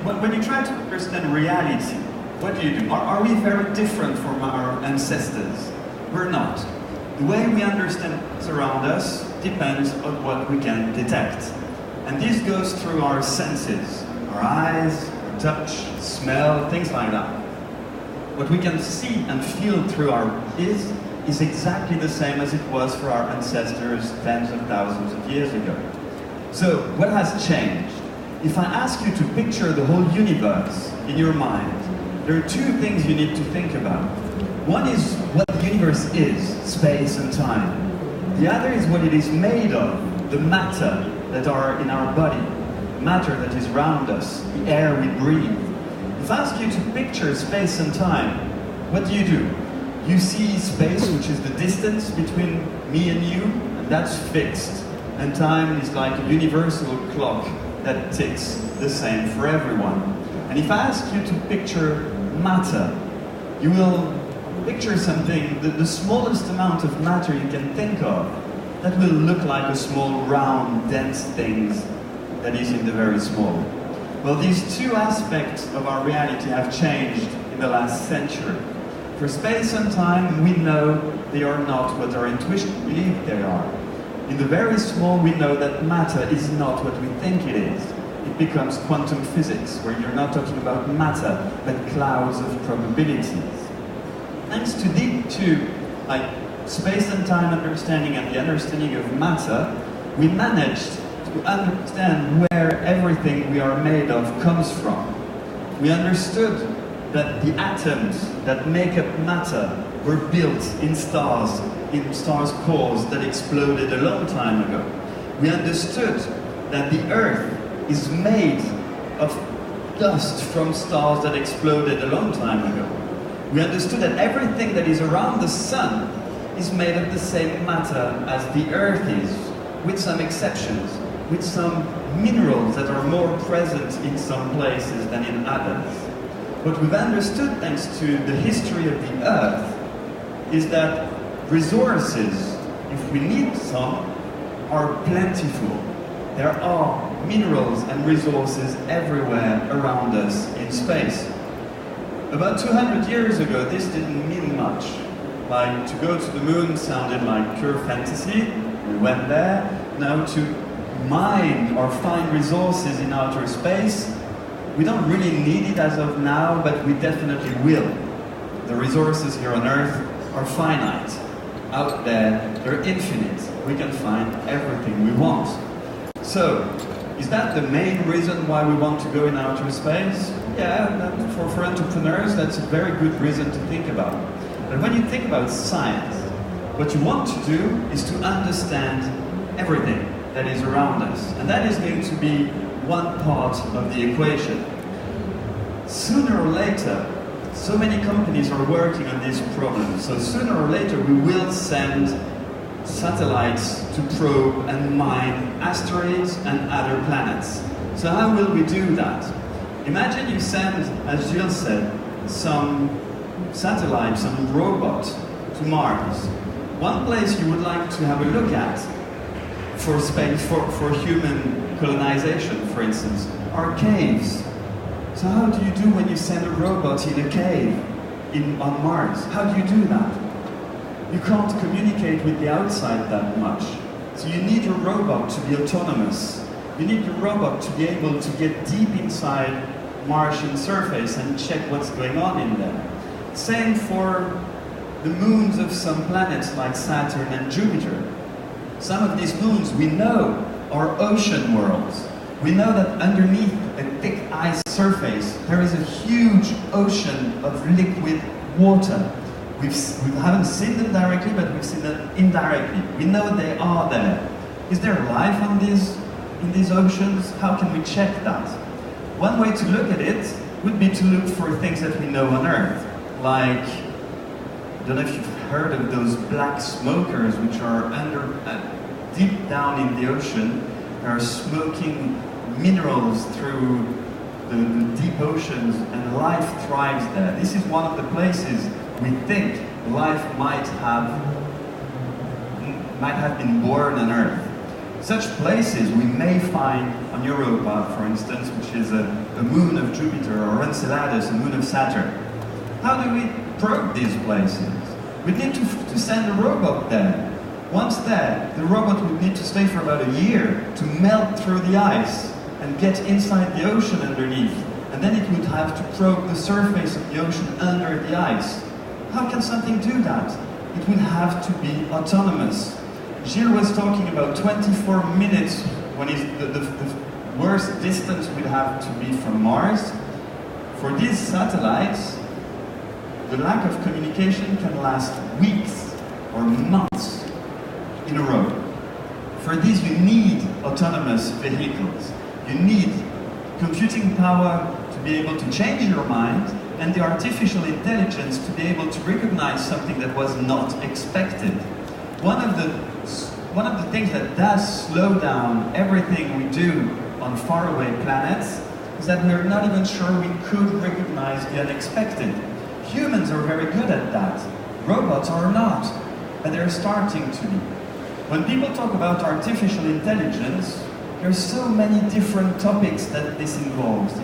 when you try to understand reality, what do? Are we very different from our ancestors? We're not. The way we understand what's around us depends on what we can detect. And this goes through our senses, our eyes, our touch, smell, things like that. What we can see and feel through our is exactly the same as it was for our ancestors tens of thousands of years ago. So, what has changed? If I ask you to picture the whole universe in your mind, there are two things you need to think about. One is what the universe is, space and time. The other is what it is made of, the matter that are in our body, matter that is around us, the air we breathe. If I ask you to picture space and time, what do? You see space, which is the distance between me and you, and that's fixed. And time is like a universal clock that ticks the same for everyone. And if I ask you to picture matter, you will picture something, the smallest amount of matter you can think of, that will look like a small, round, dense thing that is in the very small. Well, these two aspects of our reality have changed in the last century. For space and time, we know they are not what our intuition believes they are. In the very small, we know that matter is not what we think it is. It becomes quantum physics, where you're not talking about matter, but clouds of probabilities. Thanks to these two, like space and time understanding and the understanding of matter, we managed to understand where everything we are made of comes from. We understood that the atoms that make up matter were built in stars cores that exploded a long time ago. We understood that the Earth is made of dust from stars that exploded a long time ago. We understood that everything that is around the sun is made of the same matter as the Earth is, with some exceptions, with some minerals that are more present in some places than in others. What we've understood, thanks to the history of the Earth, is that resources, if we need some, are plentiful. There are minerals and resources everywhere around us in space. About 200 years ago, this didn't mean much. Like, to go to the moon sounded like pure fantasy. We went there. Now, to mine or find resources in outer space, we don't really need it as of now, but we definitely will. The resources here on Earth are finite. Out there, they're infinite. We can find everything we want. So, is that the main reason why we want to go in outer space? Yeah, for entrepreneurs, that's a very good reason to think about. But when you think about science, what you want to do is to understand everything that is around us. And that is going to be one part of the equation. Sooner or later, so many companies are working on this problem. So sooner or later, we will send satellites to probe and mine asteroids and other planets. So how will we do that? Imagine you send, as Gilles said, some satellite, some robot to Mars. One place you would like to have a look at for space, for human colonization, for instance, are caves. So how do you do when you send a robot in a cave on Mars? How do you do that? You can't communicate with the outside that much. So you need your robot to be autonomous. You need your robot to be able to get deep inside Martian surface and check what's going on in there. Same for the moons of some planets like Saturn and Jupiter. Some of these moons we know are ocean worlds. We know that underneath a thick ice surface there is a huge ocean of liquid water. We haven't seen them directly, but we've seen them indirectly. We know they are there. Is there life in these oceans? How can we check that? One way to look at it would be to look for things that we know on Earth. Like, I don't know if you've heard of those black smokers, which are deep down in the ocean. They are smoking minerals through the deep oceans, and life thrives there. This is one of the places we think life might have been born on Earth. Such places we may find on Europa, for instance, which is a moon of Jupiter, or Enceladus, a moon of Saturn. How do we probe these places? We need to send a robot there. Once there, the robot would need to stay for about a year to melt through the ice and get inside the ocean underneath. And then it would have to probe the surface of the ocean under the ice. How can something do that? It would have to be autonomous. Gilles was talking about 24 minutes when the worst distance would have to be from Mars. For these satellites, the lack of communication can last weeks or months in a row. For these, you need autonomous vehicles. You need computing power to be able to change your mind, and the artificial intelligence to be able to recognize something that was not expected. One of the things that does slow down everything we do on faraway planets is that we're not even sure we could recognize the unexpected. Humans are very good at that. Robots are not, but they're starting to be. When people talk about artificial intelligence, there's so many different topics that this involves.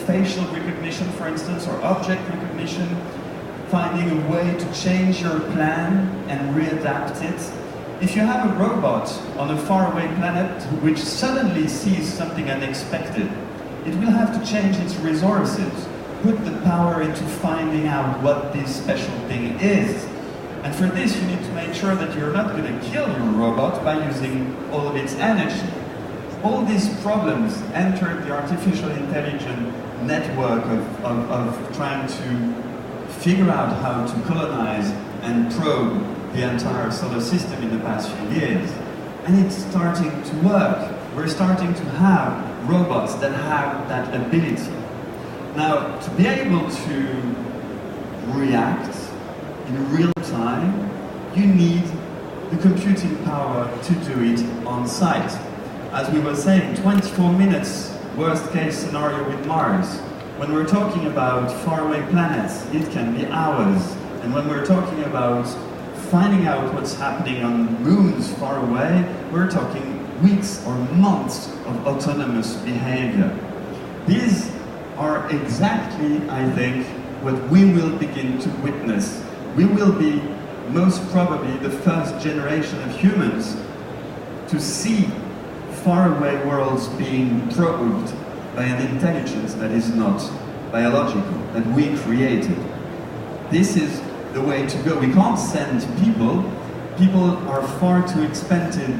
Facial recognition, for instance, or object recognition, finding a way to change your plan and readapt it. If you have a robot on a faraway planet which suddenly sees something unexpected, it will have to change its resources, put the power into finding out what this special thing is. And for this, you need to make sure that you're not going to kill your robot by using all of its energy. All these problems entered the artificial intelligence network of trying to figure out how to colonize and probe the entire solar system in the past few years. And it's starting to work. We're starting to have robots that have that ability. Now, to be able to react in real time, you need the computing power to do it on site. As we were saying, 24 minutes, worst case scenario with Mars. When we're talking about faraway planets, it can be hours. And when we're talking about finding out what's happening on moons far away, we're talking weeks or months of autonomous behavior. These are exactly, I think, what we will begin to witness. We will be most probably the first generation of humans to see faraway worlds being probed by an intelligence that is not biological, that we created. This is the way to go. We can't send people. People are far too expensive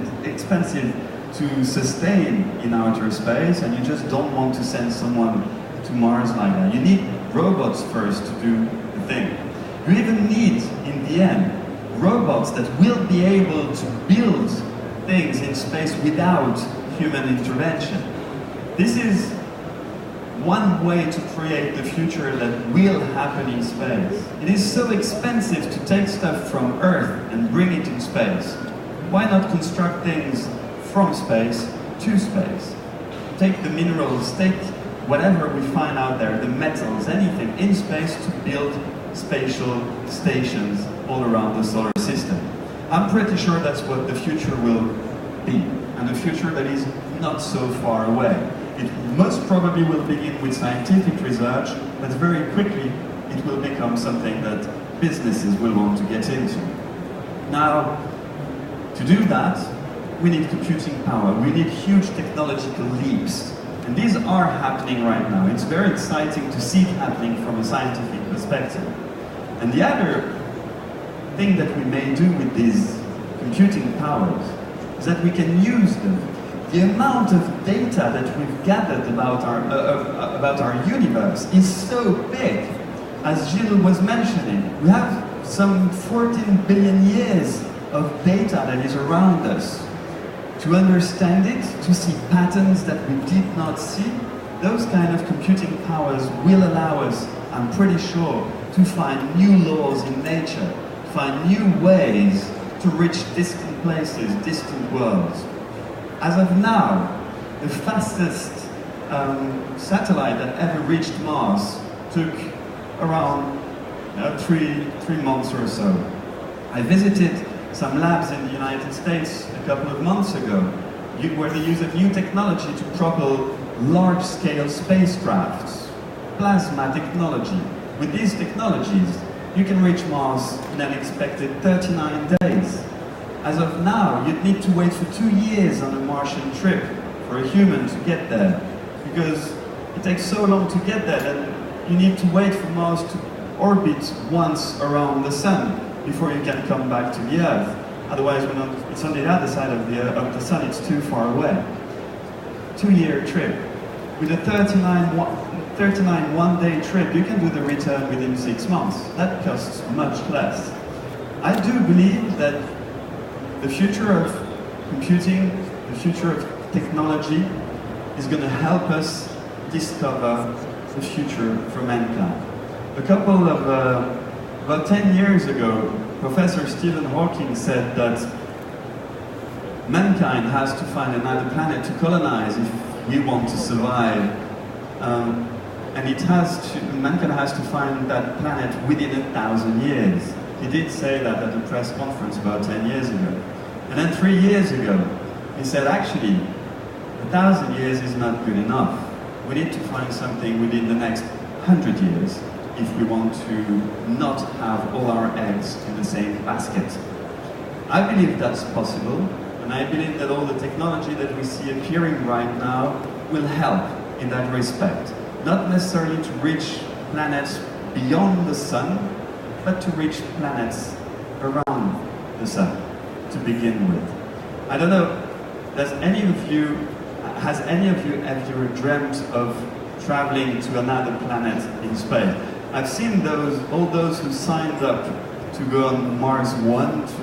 to sustain in outer space, and you just don't want to send someone to Mars like that. You need robots first to do the thing. You even need, in the end, robots that will be able to build things in space without human intervention. This is one way to create the future that will happen in space. It is so expensive to take stuff from Earth and bring it in space. Why not construct things from space to space? Take the minerals, take whatever we find out there, the metals, anything in space to build spatial stations all around the solar system. I'm pretty sure that's what the future will be, and a future that is not so far away. It most probably will begin with scientific research, but very quickly it will become something that businesses will want to get into. Now, to do that, we need computing power. We need huge technological leaps. And these are happening right now. It's very exciting to see it happening from a scientific perspective. And the other thing that we may do with these computing powers is that we can use them. The amount of data that we've gathered about our universe is so big. As Gilles was mentioning, we have some 14 billion years of data that is around us. To understand it, to see patterns that we did not see, those kind of computing powers will allow us, I'm pretty sure, to find new laws in nature, to find new ways to reach distant places, distant worlds. As of now, the fastest satellite that ever reached Mars took around 3 months or so. I visited some labs in the United States a couple of months ago. where they use a new technology to propel large-scale spacecrafts, plasma technology. With these technologies, you can reach Mars in an expected 39 days. As of now, you'd need to wait for 2 years on a Martian trip for a human to get there, because it takes so long to get there that you need to wait for Mars to orbit once around the Sun before you can come back to the Earth. Otherwise, it's on the other side of the Sun, it's too far away. 2-year trip. With a 39 one-day trip, you can do the return within 6 months. That costs much less. I do believe that the future of computing, the future of technology is going to help us discover the future for mankind. About 10 years ago, Professor Stephen Hawking said that mankind has to find another planet to colonize if we want to survive. And mankind has to find that planet within 1,000 years. He did say that at a press conference about 10 years ago. And then 3 years ago, he said, actually, 1,000 years is not good enough. We need to find something within the next 100 years if we want to not have all our eggs in the same basket. I believe that's possible, and I believe that all the technology that we see appearing right now will help in that respect. Not necessarily to reach planets beyond the Sun, but to reach planets around the Sun to begin with. I don't know, has any of you ever dreamt of traveling to another planet in space? I've seen all those who signed up to go on Mars 1 to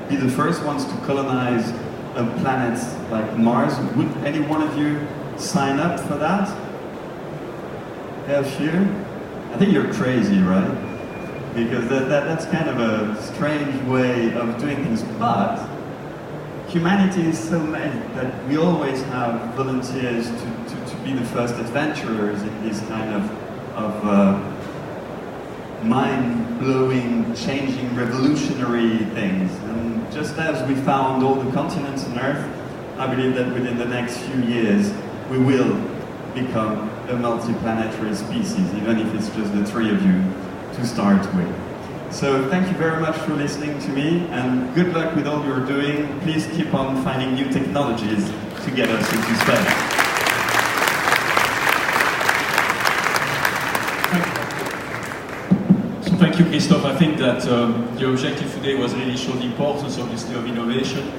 be the first ones to colonize a planet like Mars. Would any one of you sign up for that? Yeah, few? I think you're crazy, right? Because that's kind of a strange way of doing things. But humanity is so many that we always have volunteers to be the first adventurers in these kind of mind-blowing, changing, revolutionary things. And just as we found all the continents on Earth, I believe that within the next few years, we will become a multi-planetary species, even if it's just the 3 of you to start with. So thank you very much for listening to me, and good luck with all you're doing. Please keep on finding new technologies to get us into space. So thank you, Christophe. I think that the objective today was really show the importance, obviously, of innovation.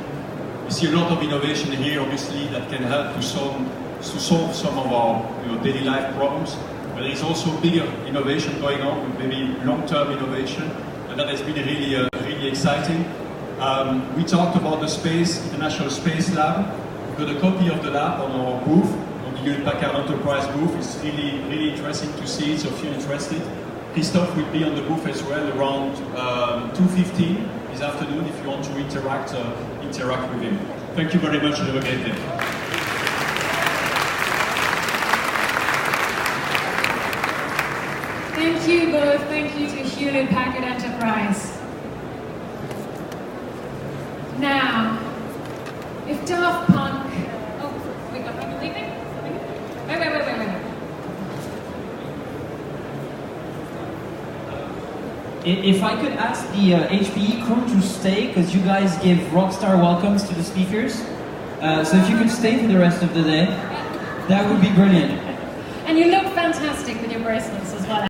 We see a lot of innovation here, obviously, that can help to solve some of our daily life problems. But there is also bigger innovation going on, with maybe long-term innovation, and that has been really exciting. We talked about the International Space Lab. We've got a copy of the lab on our booth, on the Hewlett-Packard Enterprise booth. It's really interesting to see it, so if you're interested. Christophe will be on the booth as well around 2:15 this afternoon if you want to interact with him. Thank you very much and have a great day. Thank you both. Thank you to Hewlett-Packard Enterprise. Now, if Daft Punk... Oh, wait, are you leaving? Wait. If I could ask the HPE crew to stay, because you guys give rockstar welcomes to the speakers. So if you could stay for the rest of the day, that would be brilliant. And you look fantastic with your bracelets as well.